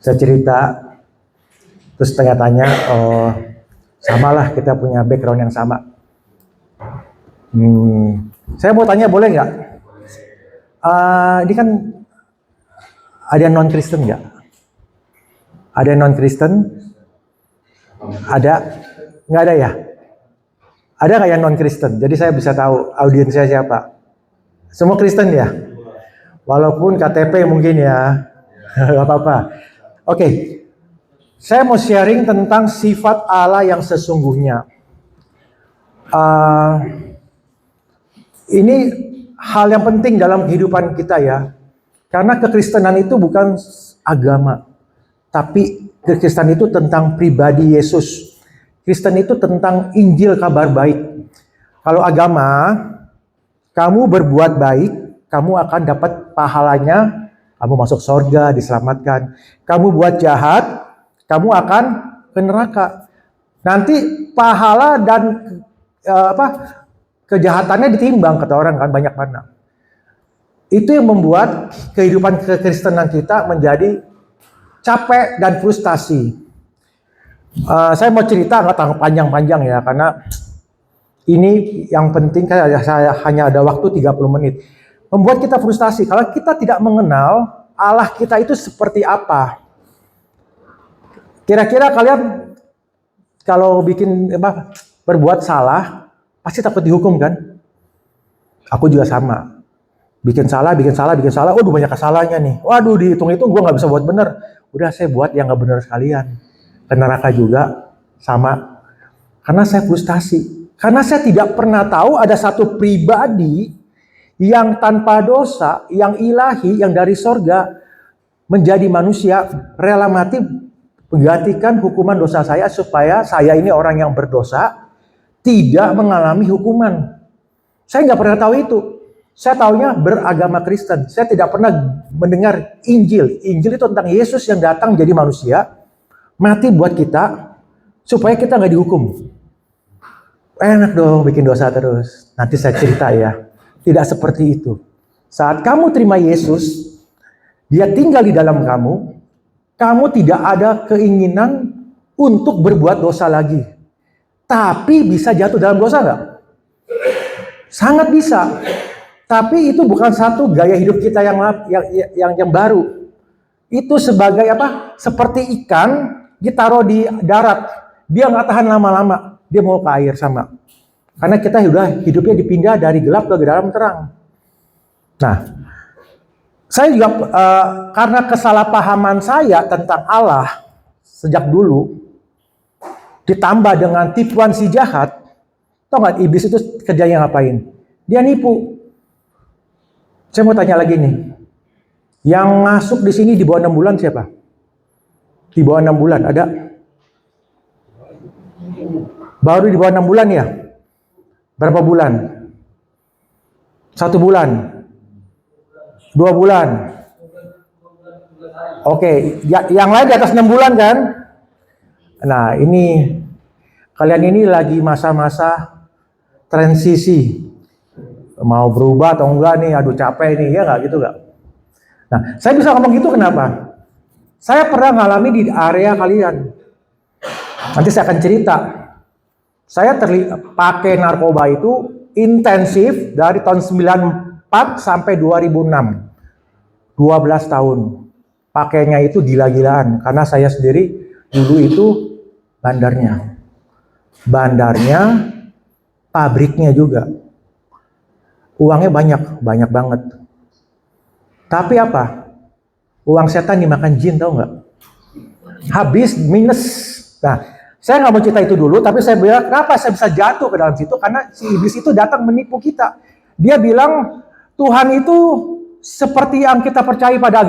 Saya cerita, terus tanya-tanya, oh samalah kita punya background yang sama. Saya mau tanya boleh nggak? Ini kan ada non-Kristen nggak? Ada non-Kristen? Ada? Nggak ada ya? Ada nggak yang non-Kristen? Jadi saya bisa tahu audiensnya siapa. Semua Kristen ya? Walaupun KTP mungkin ya. Nggak apa-apa. Oke. Saya mau sharing tentang sifat Allah yang sesungguhnya. Ini hal yang penting dalam kehidupan kita ya. Karena kekristenan itu bukan agama. Tapi kekristenan itu tentang pribadi Yesus. Kristen itu tentang Injil kabar baik. Kalau agama, kamu berbuat baik, kamu akan dapat pahalanya, kamu masuk surga, diselamatkan. Kamu buat jahat, kamu akan ke neraka. Nanti pahala dan kejahatannya ditimbang, kata orang kan, banyak mana. Itu yang membuat kehidupan kekristenan kita menjadi capek dan frustasi. Saya mau cerita nggak panjang-panjang ya, karena ini yang penting, saya hanya ada waktu 30 menit. Membuat kita frustasi kalau kita tidak mengenal Allah kita itu seperti apa. Kira-kira kalian kalau berbuat salah pasti takut dihukum kan? Aku juga sama. Bikin salah. Waduh banyak kesalahannya nih. Waduh dihitung-hitung gue nggak bisa buat bener. Udah saya buat yang nggak bener sekalian. Ke neraka juga sama. Karena saya frustasi. Karena saya tidak pernah tahu ada satu pribadi yang tanpa dosa, yang ilahi, yang dari sorga menjadi manusia, rela mati menggantikan hukuman dosa saya supaya saya ini orang yang berdosa tidak mengalami hukuman. Saya nggak pernah tahu itu. Saya taunya beragama Kristen. Saya tidak pernah mendengar Injil. Injil itu tentang Yesus yang datang menjadi manusia, mati buat kita supaya kita nggak dihukum. Enak dong bikin dosa terus. Nanti saya cerita ya. Tidak seperti itu. Saat kamu terima Yesus, Dia tinggal di dalam kamu, kamu tidak ada keinginan untuk berbuat dosa lagi. Tapi bisa jatuh dalam dosa nggak? Sangat bisa. Tapi itu bukan satu gaya hidup kita yang baru. Itu sebagai apa? Seperti ikan ditaruh di darat. Dia nggak tahan lama-lama. Dia mau ke air sama. Karena kita hidupnya dipindah dari gelap ke dalam terang. Nah, saya juga karena kesalahpahaman saya tentang Allah sejak dulu, ditambah dengan tipuan si jahat, tau nggak iblis itu kerjanya ngapain? Dia nipu. Saya mau tanya lagi nih, yang masuk di sini di bawah 6 bulan siapa? Di bawah 6 bulan ada? Baru di bawah 6 bulan ya? Berapa bulan? 1 bulan? 2 bulan? Oke, yang lain di atas 6 bulan kan? Nah ini, kalian ini lagi masa-masa transisi. Mau berubah atau enggak nih, aduh capek nih, ya nggak gitu nggak? Nah, saya bisa ngomong gitu kenapa? Saya pernah ngalami di area kalian. Nanti saya akan cerita. Saya pakai narkoba itu intensif dari tahun 94 sampai 2006. 12 tahun. Pakainya itu gila-gilaan. Karena saya sendiri dulu itu bandarnya. Bandarnya, pabriknya juga. Uangnya banyak banget. Tapi apa? Uang setan dimakan jin, tahu nggak? Habis minus. Nah, saya nggak mau cerita itu dulu, tapi saya bilang kenapa saya bisa jatuh ke dalam situ? Karena si iblis itu datang menipu kita. Dia bilang Tuhan itu seperti yang kita percaya pada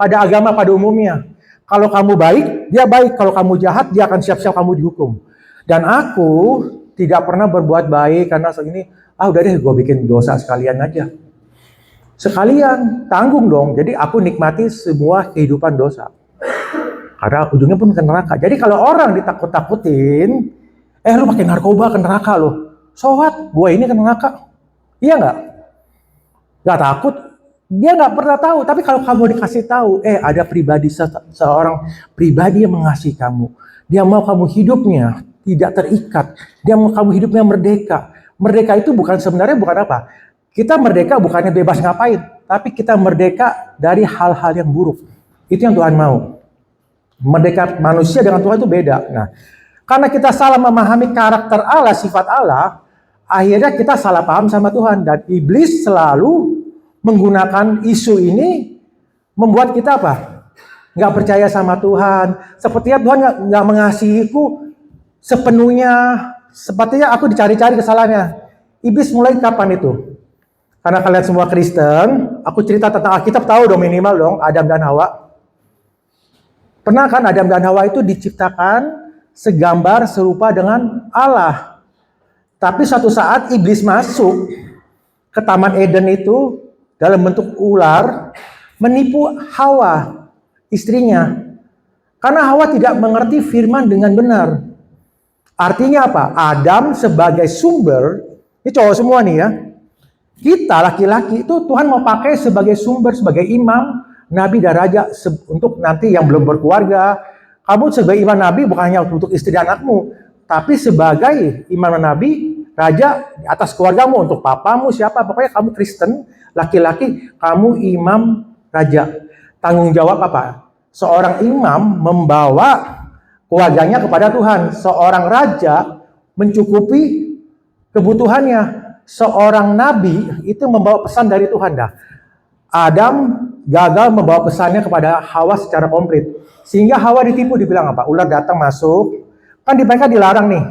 agama pada umumnya. Kalau kamu baik, dia baik. Kalau kamu jahat, dia akan siap-siap kamu dihukum. Dan aku tidak pernah berbuat baik karena segini. Udah deh gue bikin dosa sekalian aja. Sekalian, tanggung dong. Jadi aku nikmati semua kehidupan dosa. Karena ujungnya pun ke neraka. Jadi kalau orang ditakut-takutin, lu pakai narkoba ke neraka lo. So what? Gue ini ke neraka. Iya nggak? Nggak takut. Dia nggak pernah tahu, tapi kalau kamu dikasih tahu, ada pribadi seorang pribadi yang mengasihi kamu. Dia mau kamu hidupnya tidak terikat. Dia mau kamu hidupnya merdeka. Merdeka itu sebenarnya bukan apa? Kita merdeka bukannya bebas ngapain, tapi kita merdeka dari hal-hal yang buruk. Itu yang Tuhan mau. Merdeka manusia dengan Tuhan itu beda. Nah, karena kita salah memahami karakter Allah, sifat Allah, akhirnya kita salah paham sama Tuhan. Dan iblis selalu menggunakan isu ini membuat kita apa? Nggak percaya sama Tuhan. Sepertinya Tuhan nggak mengasihiku sepenuhnya. Sepertinya aku dicari-cari kesalahannya. Iblis mulai kapan itu? Karena kalian semua Kristen, aku cerita tentang Alkitab, tahu dong minimal dong Adam dan Hawa. Pernah kan Adam dan Hawa itu diciptakan segambar serupa dengan Allah. Tapi suatu saat iblis masuk ke Taman Eden itu dalam bentuk ular, menipu Hawa, istrinya. Karena Hawa tidak mengerti firman dengan benar. Artinya apa? Adam sebagai sumber, ini cowok semua nih ya. Kita laki-laki itu Tuhan mau pakai sebagai sumber, sebagai imam, nabi dan raja untuk nanti yang belum berkeluarga. Kamu sebagai imam nabi bukan hanya untuk istri dan anakmu, tapi sebagai imam nabi, raja di atas keluargamu, untuk papamu siapa, pokoknya kamu Kristen, laki-laki, kamu imam raja. Tanggung jawab apa? Seorang imam membawa keluarganya kepada Tuhan. Seorang raja mencukupi kebutuhannya. Seorang nabi itu membawa pesan dari Tuhan. Adam gagal membawa pesannya kepada Hawa secara komplit. Sehingga Hawa ditipu, dibilang apa? Ular datang masuk. Kan mereka dilarang nih.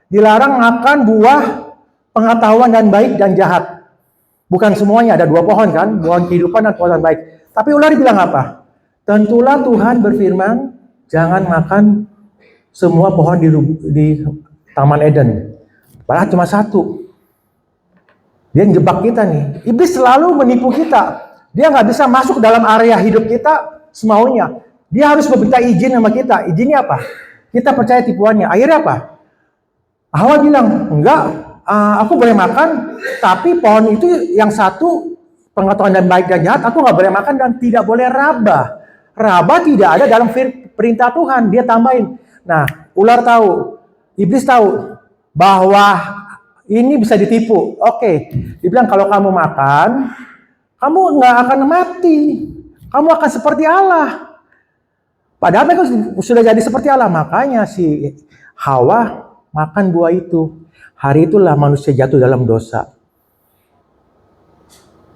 Dilarang makan buah pengetahuan dan baik dan jahat. Bukan semuanya, ada 2 pohon kan, pohon kehidupan dan pohon baik. Tapi ular bilang apa? Tentulah Tuhan berfirman, jangan makan semua pohon di Taman Eden. Padahal cuma 1. Dia jebak kita nih. Iblis selalu menipu kita. Dia nggak bisa masuk dalam area hidup kita semaunya. Dia harus meminta izin sama kita. Izinnya apa? Kita percaya tipuannya. Akhirnya apa? Hawa bilang, enggak, aku boleh makan, tapi pohon itu yang 1, pengetahuan dan baik dan jahat, aku nggak boleh makan dan tidak boleh raba. Raba tidak ada dalam perintah Tuhan, dia tambahin. Nah, ular tahu, iblis tahu bahwa ini bisa ditipu. Oke, dibilang kalau kamu makan, kamu nggak akan mati, kamu akan seperti Allah. Padahal mereka sudah jadi seperti Allah, makanya si Hawa makan buah itu. Hari itulah manusia jatuh dalam dosa.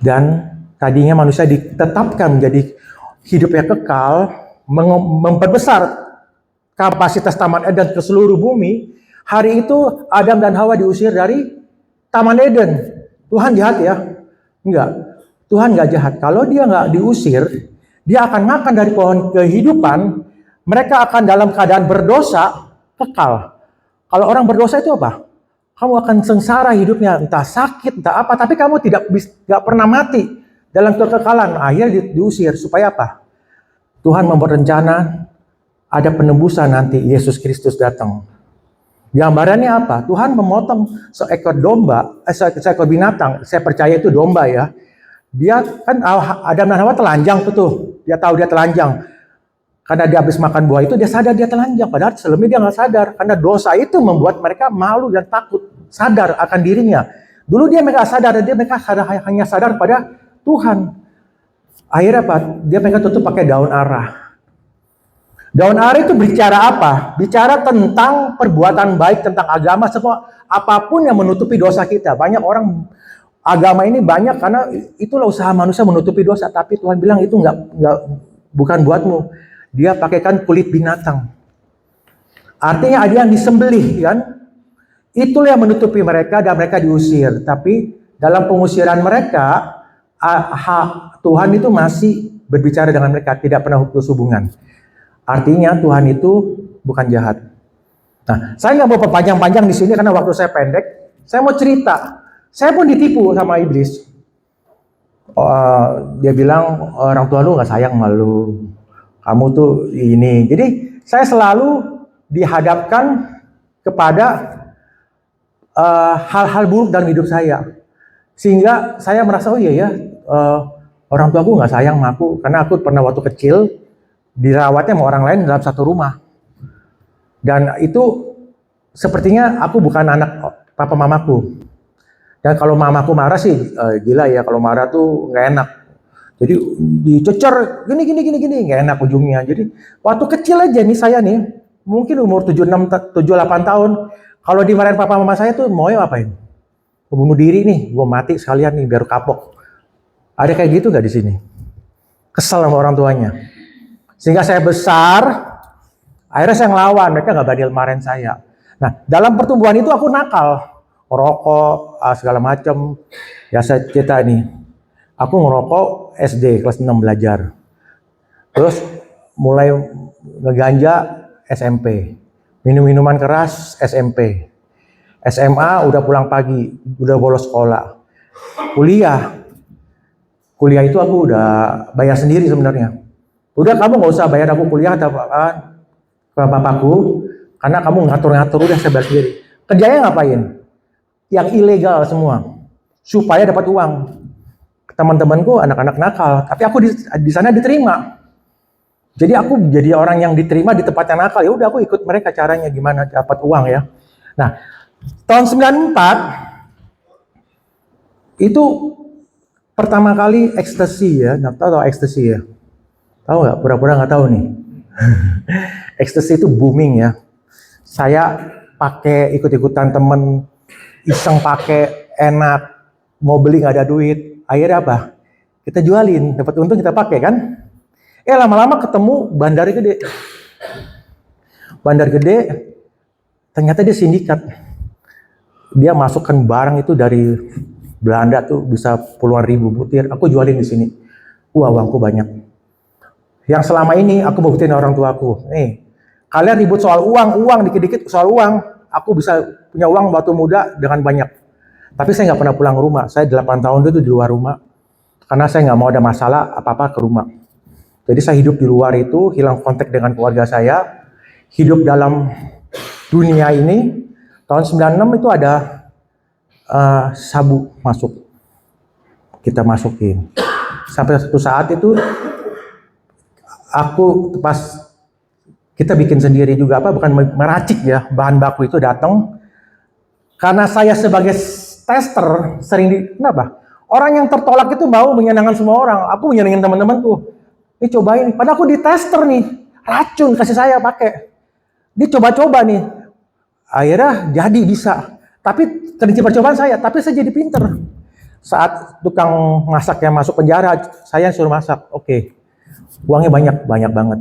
Dan tadinya manusia ditetapkan menjadi hidupnya kekal, memperbesar kapasitas Taman Eden ke seluruh bumi. Hari itu Adam dan Hawa diusir dari Taman Eden. Tuhan jahat ya? Enggak. Tuhan nggak jahat. Kalau dia nggak diusir, dia akan makan dari pohon kehidupan. Mereka akan dalam keadaan berdosa, kekal. Kalau orang berdosa itu apa? Kamu akan sengsara hidupnya, entah sakit, entah apa, tapi kamu tidak pernah mati dalam kekekalan. Akhirnya diusir supaya apa? Tuhan membuat rencana ada penebusan nanti Yesus Kristus datang. Gambarannya apa? Tuhan memotong seekor domba, seekor binatang. Saya percaya itu domba ya. Dia kan Adam dan Hawa telanjang tuh. Dia tahu dia telanjang. Karena dia habis makan buah itu, dia sadar dia telanjang. Padahal sebelumnya dia nggak sadar. Karena dosa itu membuat mereka malu dan takut. Sadar akan dirinya. Dulu mereka sadar, mereka hanya sadar pada Tuhan. Akhirnya apa? Mereka tutup pakai daun ara. Daun ara itu bicara apa? Bicara tentang perbuatan baik, tentang agama, semua. Apapun yang menutupi dosa kita. Banyak orang agama ini banyak karena itulah usaha manusia menutupi dosa. Tapi Tuhan bilang itu bukan buatmu. Dia pakaikan kulit binatang. Artinya ada yang disembelih kan? Itulah yang menutupi mereka dan mereka diusir. Tapi dalam pengusiran mereka, Tuhan itu masih berbicara dengan mereka, tidak pernah putus hubungan. Artinya Tuhan itu bukan jahat. Nah, saya nggak mau perpanjang-panjang di sini karena waktu saya pendek. Saya mau cerita. Saya pun ditipu sama iblis. Dia bilang orang tua lu nggak sayang sama lu. Kamu tuh ini. Jadi saya selalu dihadapkan kepada hal-hal buruk dalam hidup saya. Sehingga saya merasa oh iya ya, Orang tua aku nggak sayang sama aku, karena aku pernah waktu kecil dirawatnya sama orang lain dalam satu rumah. Dan itu sepertinya aku bukan anak papa mamaku. Dan kalau mamaku marah sih, gila ya, kalau marah tuh nggak enak. Jadi dicecer gini, nggak enak ujungnya. Jadi waktu kecil aja nih saya nih, mungkin umur 76, 78 tahun, kalau dimarahin papa mama saya tuh mau ngapain? Bunuh diri nih, gue mati sekalian nih biar kapok. Ada kayak gitu nggak di sini? Kesel sama orang tuanya. Sehingga saya besar, akhirnya saya ngelawan, mereka nggak berani marahin saya. Nah, dalam pertumbuhan itu aku nakal, rokok, segala macam. Ya saya cerita nih, aku ngerokok SD kelas 6 belajar. Terus mulai ngeganja SMP. Minum-minuman keras SMP. SMA udah pulang pagi, udah bolos sekolah. Kuliah itu aku udah bayar sendiri sebenarnya. Udah kamu nggak usah bayar aku kuliah ke bapakku, karena kamu ngatur-ngatur, udah saya bayar sendiri. Kerjanya ngapain? Yang ilegal semua, supaya dapat uang. Teman-temanku anak-anak nakal, tapi aku di sana diterima. Jadi aku jadi orang yang diterima di tempat yang nakal. Ya udah aku ikut mereka, caranya gimana dapat uang ya. Nah, tahun 94 itu pertama kali ekstasi ya. Nggak tahu ekstasi ya? Tahu nggak? Pura-pura nggak tahu nih. Ekstasi itu booming ya. Saya pakai ikut-ikutan temen, iseng pakai, enak, mau beli nggak ada duit. Akhirnya apa? Kita jualin, dapat untung kita pakai kan? Lama-lama ketemu bandar gede. Bandar gede, ternyata dia sindikat. Dia masukkan barang itu dari Belanda tuh bisa puluhan ribu butir. Aku jualin di sini. Uangku banyak. Yang selama ini aku buktiin orang tuaku. Kalian ribut soal uang, dikit-dikit soal uang. Aku bisa punya uang waktu muda dengan banyak. Tapi saya nggak pernah pulang ke rumah. Saya 8 tahun itu di luar rumah. Karena saya nggak mau ada masalah apa-apa ke rumah. Jadi saya hidup di luar itu, hilang kontak dengan keluarga saya. Hidup dalam dunia ini. Tahun 96 itu ada sabu masuk. Kita masukin. Sampai satu saat itu, aku pas kita bikin sendiri juga, bukan meracik ya, bahan baku itu datang. Karena saya sebagai tester kenapa? Orang yang tertolak itu mau menyenangkan semua orang. Aku menyenangkan teman-temanku. Ini cobain, padahal aku di tester nih, racun kasih saya pakai. Dia coba-coba nih. Akhirnya jadi bisa. Tapi terjadi percobaan saya, tapi saya jadi pinter. Saat tukang masak yang masuk penjara, saya suruh masak. Oke. Uangnya banyak banget.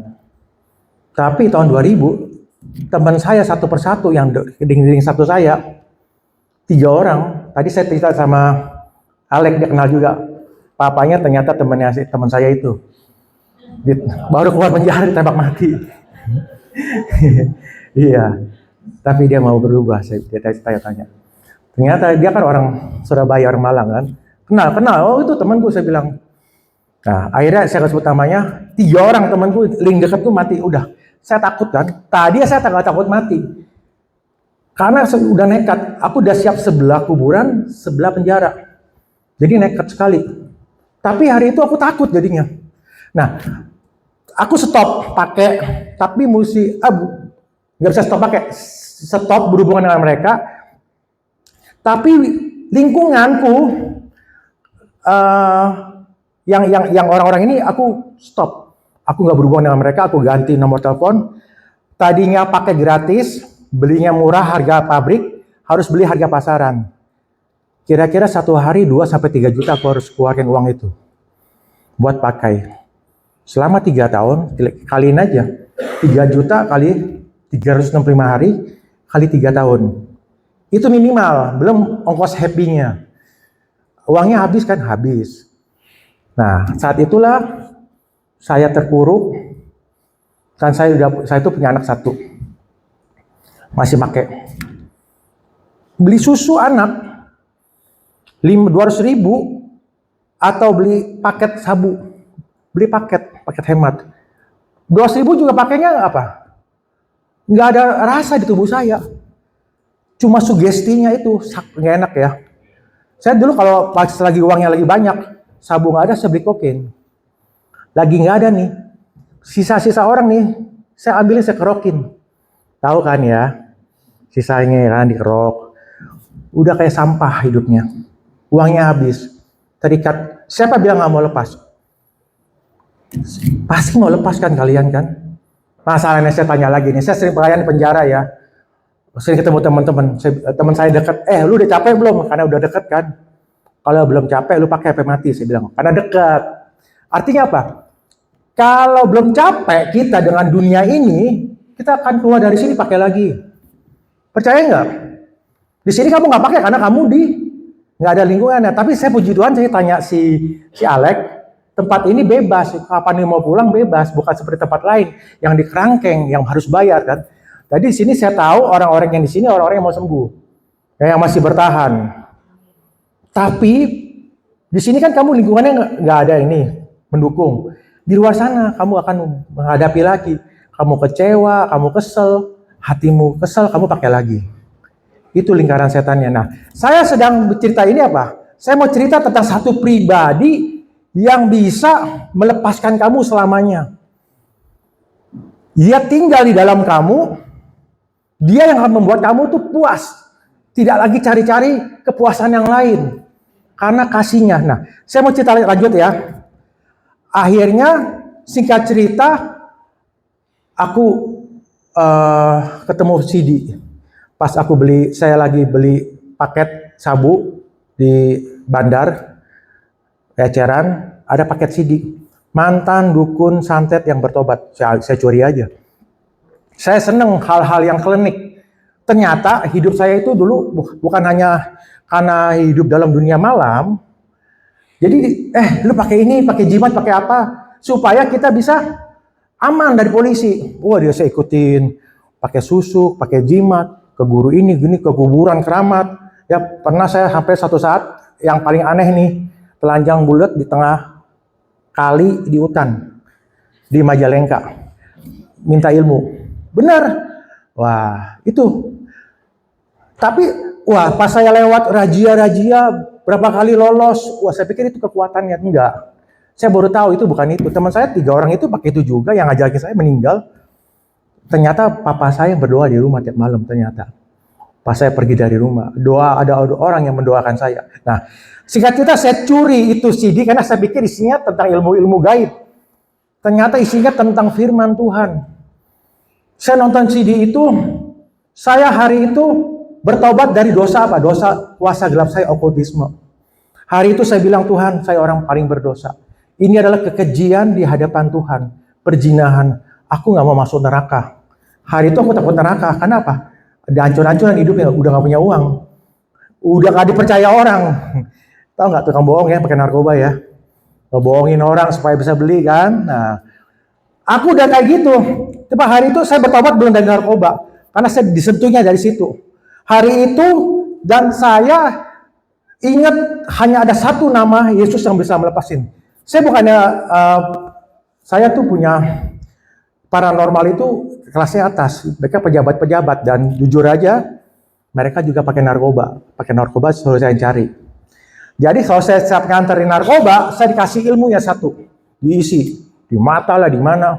Tapi tahun 2000, teman saya satu persatu yang dinding satu saya, 3 orang. Tadi saya cerita sama Alek, dia kenal juga. Papanya ternyata teman saya itu. Baru keluar penjara ditembak mati. Iya. Tapi dia mau berubah, saya tanya. Ternyata dia kan orang Surabaya, orang Malang kan. Kenal. Oh itu temanku, saya bilang. Nah, akhirnya saya sebut namanya, 3 orang temanku, link dekat tuh mati. Udah, saya takut kan. Tadi saya takut mati. Karena udah nekat. Aku udah siap sebelah kuburan, sebelah penjara. Jadi nekat sekali. Tapi hari itu aku takut jadinya. Nah, aku stop pakai, tapi mesti nggak bisa stop pakai. Stop berhubungan dengan mereka. Tapi lingkunganku, yang orang-orang ini aku stop. Aku nggak berhubungan dengan mereka, aku ganti nomor telepon. Tadinya pakai gratis, belinya murah harga pabrik, harus beli harga pasaran. Kira-kira 1 hari 2-3 juta aku harus keluarin uang itu buat pakai. Selama 3 tahun, kaliin aja. 3 juta kali 365 hari kali 3 tahun. Itu minimal, belum ongkos happy-nya. Uangnya habis kan? Habis. Nah, saat itulah saya terpuruk. Kan saya itu punya anak 1. Masih pakai. Beli susu anak 200.000 atau beli paket sabu. Beli paket hemat. 200.000 juga pakainya apa? Nggak ada rasa di tubuh saya. Cuma sugestinya itu nggak enak ya. Saya dulu kalau pas lagi uangnya lagi banyak, sabu nggak ada, saya beli kokain. Lagi nggak ada nih, sisa-sisa orang nih, saya ambilin, saya kerokin. Tahu kan ya, sisanya kan dikerok. Udah kayak sampah hidupnya. Uangnya habis, terikat. Siapa bilang nggak mau lepas? Pasti mau lepas kan kalian kan? Masalahnya saya tanya lagi nih, saya sering pelayan di penjara ya. Sering ketemu teman-teman, teman saya dekat, lu udah capek belum? Karena udah deket kan. Kalau belum capek, lu pakai HP mati, saya bilang. Karena dekat. Artinya apa? Kalau belum capek kita dengan dunia ini, kita akan keluar dari sini pakai lagi. Percaya nggak? Di sini kamu nggak pakai karena kamu nggak ada lingkungannya. Tapi saya puji Tuhan, saya tanya si Alex, tempat ini bebas. Kapan mau pulang bebas, bukan seperti tempat lain yang di kerangkeng, yang harus bayar kan. Jadi di sini saya tahu orang-orang yang di sini orang-orang yang mau sembuh, yang masih bertahan. Tapi di sini kan kamu lingkungannya nggak ada ini mendukung. Di luar sana kamu akan menghadapi lagi. Kamu kecewa, kamu kesel, hatimu kesel, kamu pakai lagi. Itu lingkaran setannya. Nah, saya sedang bercerita ini apa? Saya mau cerita tentang satu pribadi yang bisa melepaskan kamu selamanya. Dia tinggal di dalam kamu, dia yang akan membuat kamu tuh puas. Tidak lagi cari-cari kepuasan yang lain. Karena kasihnya. Nah, saya mau cerita lanjut ya. Akhirnya, singkat cerita, aku ketemu CD. Pas aku saya lagi beli paket sabu di bandar, eceran, ada paket CD. Mantan dukun santet yang bertobat. Saya curi aja. Saya seneng hal-hal yang klinik. Ternyata hidup saya itu dulu bukan hanya karena hidup dalam dunia malam. Jadi, lu pakai ini, pakai jimat, pakai apa? Supaya kita bisa aman dari polisi. Wah, dia saya ikutin. Pakai susuk, pakai jimat, ke guru ini, gini, ke kuburan, keramat. Ya, pernah saya sampai satu saat, yang paling aneh nih, telanjang bulat di tengah kali di hutan. Di Majalengka. Minta ilmu. Benar. Wah, itu. Tapi, pas saya lewat rajia-rajia, berapa kali lolos, saya pikir itu kekuatannya. Enggak. Saya baru tahu itu bukan itu. Teman saya 3 orang itu pakai itu juga, yang ngajakin saya meninggal. Ternyata papa saya berdoa di rumah tiap malam, ternyata. Pas saya pergi dari rumah, ada orang yang mendoakan saya. Nah, singkat cerita saya curi itu CD karena saya pikir isinya tentang ilmu-ilmu gaib. Ternyata isinya tentang firman Tuhan. Saya nonton CD itu, saya hari itu bertobat dari dosa apa? Dosa kuasa gelap saya, okultisme. Hari itu saya bilang, Tuhan, saya orang paling berdosa. Ini adalah kekejian di hadapan Tuhan. Perzinahan. Aku gak mau masuk neraka. Hari itu aku takut neraka. Kenapa? Ada hancur-hancuran hidupnya. Udah gak punya uang. Udah gak dipercaya orang. Tahu gak tukang bohong ya, pakai narkoba ya. Bohongin orang supaya bisa beli kan. Nah, aku udah kayak gitu. Tapi hari itu saya bertobat belum dari narkoba. Karena saya disentuhnya dari situ. Hari itu dan saya ingat hanya ada satu nama Yesus yang bisa melepasin. Saya bukannya, saya tuh punya paranormal itu kelasnya atas. Mereka pejabat-pejabat dan jujur aja mereka juga pakai narkoba. Pakai narkoba selalu saya cari. Jadi kalau saya siap nganterin narkoba, saya dikasih ilmunya satu. Diisi. Di mata lah, di mana.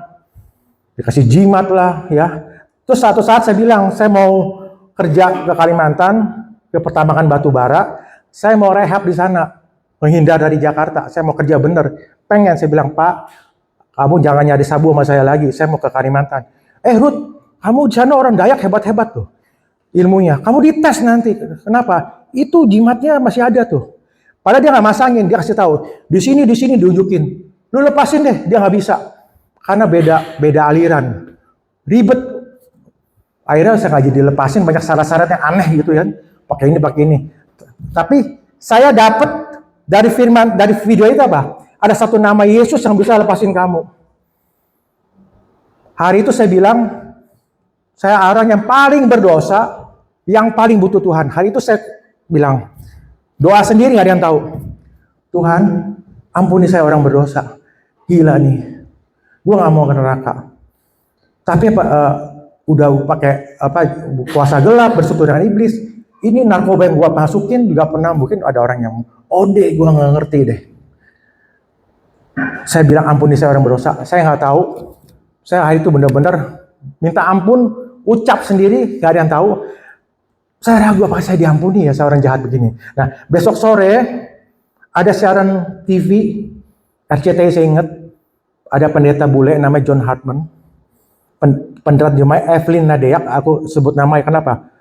Dikasih jimat lah ya. Terus satu saat saya bilang, saya mau kerja ke Kalimantan, ke pertambangan batu bara, saya mau rehab di sana, menghindar dari Jakarta, saya mau kerja bener. Pengen, saya bilang, Pak, kamu jangan nyari sabu sama saya lagi, saya mau ke Kalimantan. Ruth, kamu di sana orang Dayak hebat-hebat tuh ilmunya. Kamu dites nanti. Kenapa? Itu jimatnya masih ada tuh. Padahal dia nggak masangin, dia kasih tahu. Di sini diunjukin. Lu lepasin deh, dia nggak bisa. Karena beda aliran. Ribet. Akhirnya saya nggak jadi lepasin, banyak syarat-syarat yang aneh gitu ya. Pakai ini. Tapi saya dapat dari firman, dari video itu apa? Ada satu nama Yesus yang bisa lepasin kamu. Hari itu saya bilang, saya orang yang paling berdosa, yang paling butuh Tuhan. Hari itu saya bilang, doa sendiri nggak ada yang tahu. Tuhan, ampuni saya orang berdosa. Gila nih, gue nggak mau ke neraka. Tapi udah pakai kuasa gelap, bersekutu dengan iblis. Ini narkoba yang gue masukin juga pernah, mungkin ada orang yang ode, gue nggak ngerti deh. Saya bilang ampuni saya orang berdosa. Saya nggak tahu. Saya hari itu benar-benar minta ampun, ucap sendiri, gak ada yang tahu. Saya ragu apakah saya diampuni ya, saya orang jahat begini. Nah, besok sore ada siaran TV, RCTI saya ingat, ada pendeta bule namanya John Hartman, pendeta jemaat Evelyn Nadeak, aku sebut namanya kenapa?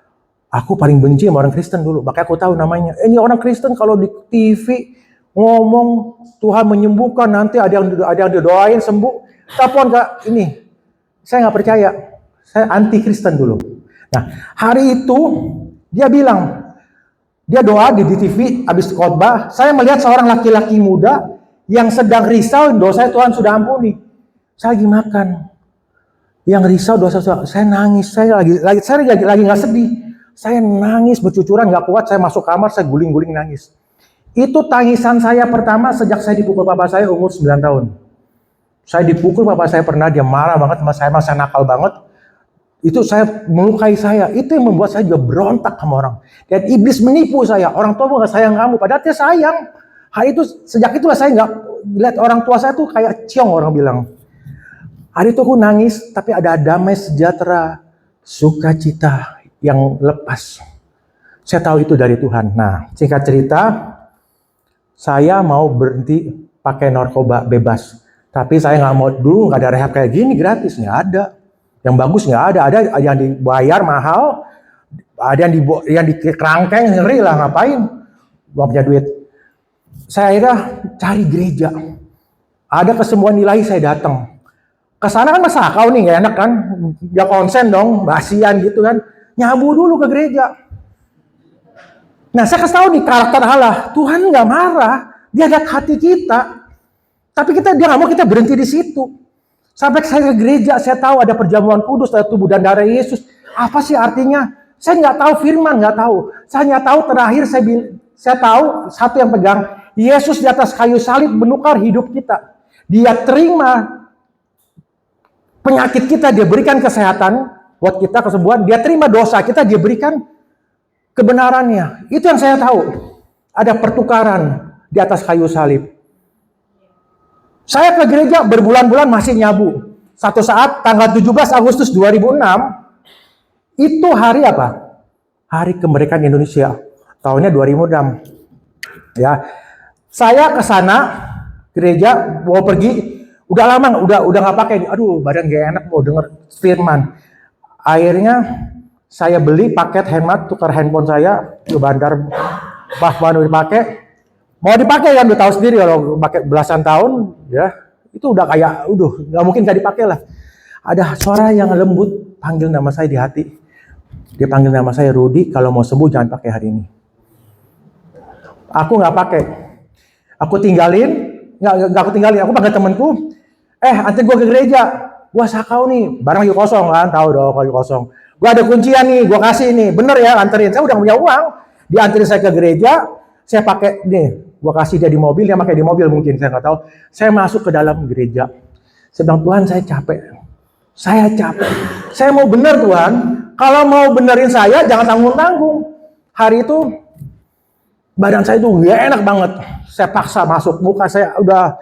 Aku paling benci sama orang Kristen dulu, makanya aku tahu namanya. Ini orang Kristen kalau di TV ngomong Tuhan menyembuhkan, nanti ada yang didoain sembuh. Tapi enggak, ini saya nggak percaya. Saya anti Kristen dulu. Nah, hari itu dia bilang, dia doa di TV habis khotbah, saya melihat seorang laki-laki muda yang sedang risau dosa Tuhan sudah ampuni. Saya lagi makan. Yang risau dosa saya nangis, saya lagi nggak sedih. Saya nangis bercucuran, nggak kuat, saya masuk kamar, saya guling-guling nangis. Itu tangisan saya pertama sejak saya dipukul papa saya umur 9 tahun. Saya dipukul papa saya pernah, dia marah banget sama saya, masa nakal banget. Itu saya melukai saya, itu yang membuat saya juga berontak sama orang. Dan iblis menipu saya, orang tua nggak sayang kamu, padahal dia sayang. Hari itu, sejak itulah saya nggak lihat orang tua saya tuh kayak ciong orang bilang. Hari itu aku nangis, tapi ada damai sejahtera, sukacita yang lepas. Saya tahu itu dari Tuhan. Nah, singkat cerita, saya mau berhenti pakai narkoba bebas. Tapi saya nggak mau dulu, nggak ada rehab kayak gini gratis, nggak ada. Yang bagus nggak ada yang dibayar mahal, ada yang di kerangkeng, ngeri lah, ngapain? Gua punya duit. Saya akhirnya cari gereja. Ada kesembuhan ilahi, saya datang. Kesana kan masa kau nih, gak enak kan? Ya konsen dong, basian gitu kan. Nyabu dulu ke gereja. Nah, saya kasih tahu nih karakter Allah. Tuhan nggak marah, dia lihat hati kita. Tapi dia nggak mau kita berhenti di situ. Sampai saya ke gereja, saya tahu ada perjamuan kudus, ada tubuh dan darah Yesus. Apa sih artinya? Saya nggak tahu firman, nggak tahu. Saya hanya tahu terakhir saya tahu satu yang pegang. Yesus di atas kayu salib menukar hidup kita. Dia terima penyakit kita, dia berikan kesehatan buat kita, kesembuhan. Dia terima dosa kita, dia berikan kebenarannya. Itu yang saya tahu. Ada pertukaran di atas kayu salib. Saya ke gereja berbulan-bulan masih nyabu. Satu saat tanggal 17 Agustus 2006, itu hari apa? Hari kemerdekaan Indonesia. Tahunnya 2006. Ya. Saya ke sana gereja mau pergi, udah lama udah nggak pakai. Aduh, badan gak enak mau denger firman. Akhirnya saya beli paket hemat, tukar handphone saya ke bandar, pas baru dipakai. Mau dipakai kan, udah tahu sendiri kalau pakai belasan tahun, ya itu udah kayak, nggak mungkin nggak dipakai lah. Ada suara yang lembut panggil nama saya di hati. Dia panggil nama saya, Rudy, kalau mau sembuh jangan pakai hari ini. Aku nggak pakai. Aku tinggalin, nggak aku tinggalin. Aku panggil temanku, anterin gue ke gereja. Gua sakau nih, barang lagi kosong kan, tahu dong lagi kosong. Gua ada kuncian nih, gua kasih nih, bener ya anterin. Saya udah punya uang, dianterin saya ke gereja. Saya pakai nih, gua kasih dia di mobil, dia pakai di mobil mungkin, saya nggak tahu. Saya masuk ke dalam gereja. Saya bilang, Tuhan saya capek. Saya capek. Saya mau bener Tuhan. Kalau mau benerin saya, jangan tanggung-tanggung. Hari itu, badan saya tuh gak enak banget. Saya paksa masuk, muka saya udah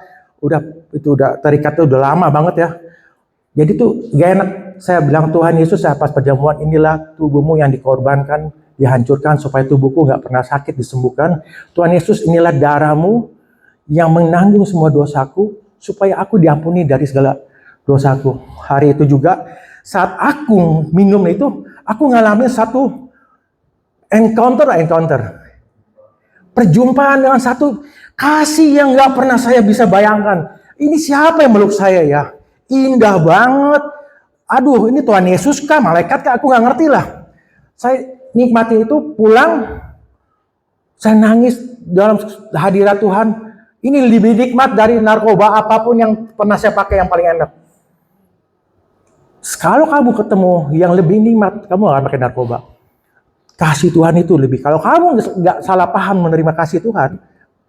terikatnya udah lama banget ya. Jadi tuh gak enak. Saya bilang, Tuhan Yesus, saya pas perjamuan inilah tubuhmu yang dikorbankan, dihancurkan supaya tubuhku nggak pernah sakit, disembuhkan. Tuhan Yesus, inilah darahmu yang menanggung semua dosaku supaya aku diampuni dari segala dosaku. Hari itu juga saat aku minum itu, aku ngalamin satu encounter perjumpaan dengan satu kasih yang nggak pernah saya bisa bayangkan. Ini siapa yang meluk saya ya? Indah banget. Aduh, ini Tuhan Yesus kah, malaikat kah? Aku nggak ngerti lah. Saya nikmati itu, pulang, saya nangis dalam hadirat Tuhan. Ini lebih nikmat dari narkoba apapun yang pernah saya pakai yang paling enak. Kalau kamu ketemu yang lebih nikmat, kamu akan pakai narkoba. Kasih Tuhan itu lebih. Kalau kamu nggak salah paham menerima kasih Tuhan,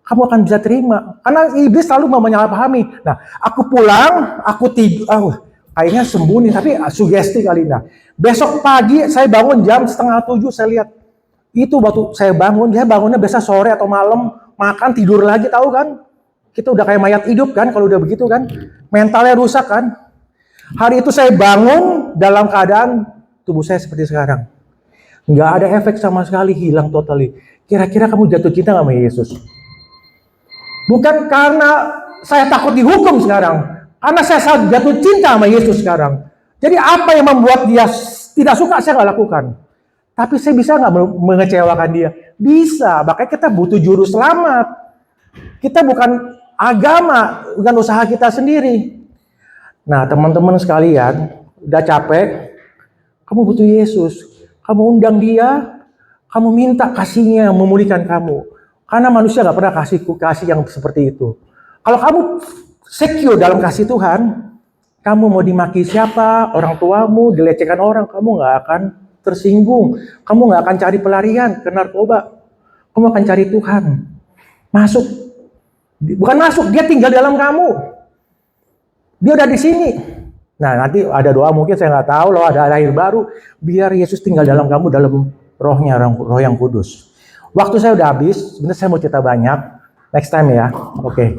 kamu akan bisa terima. Karena iblis selalu mau menyalahpahami. Nah, aku pulang, aku tidur, kayaknya sembuh nih, tapi sugesti kali. Nah, besok pagi saya bangun jam 6:30, saya lihat. Itu waktu saya bangunnya biasa sore atau malam, makan, tidur lagi, tahu kan? Kita udah kayak mayat hidup kan, kalau udah begitu kan. Mentalnya rusak kan. Hari itu saya bangun dalam keadaan tubuh saya seperti sekarang. Nggak ada efek sama sekali, hilang totally. Kira-kira kamu jatuh cinta nggak sama Yesus? Bukan karena saya takut dihukum sekarang. Karena saya jatuh cinta sama Yesus sekarang. Jadi apa yang membuat dia tidak suka, saya nggak lakukan. Tapi saya bisa nggak mengecewakan dia? Bisa, makanya kita butuh juru selamat. Kita bukan agama, bukan usaha kita sendiri. Nah, teman-teman sekalian, udah capek, kamu butuh Yesus. Kamu undang dia, kamu minta kasihnya memulihkan kamu. Karena manusia nggak pernah kasih yang seperti itu. Kalau kamu secure dalam kasih Tuhan, kamu mau dimaki siapa, orang tuamu, dilecehkan orang, kamu nggak akan tersinggung. Kamu nggak akan cari pelarian ke narkoba. Kamu akan cari Tuhan. Masuk. Bukan masuk, dia tinggal dalam kamu. Dia udah di sini. Nah, nanti ada doa, mungkin saya nggak tahu, loh ada lahir baru, biar Yesus tinggal dalam kamu, dalam rohnya, roh yang kudus. Waktu saya udah habis, sebenarnya saya mau cerita banyak. Next time ya. Oke.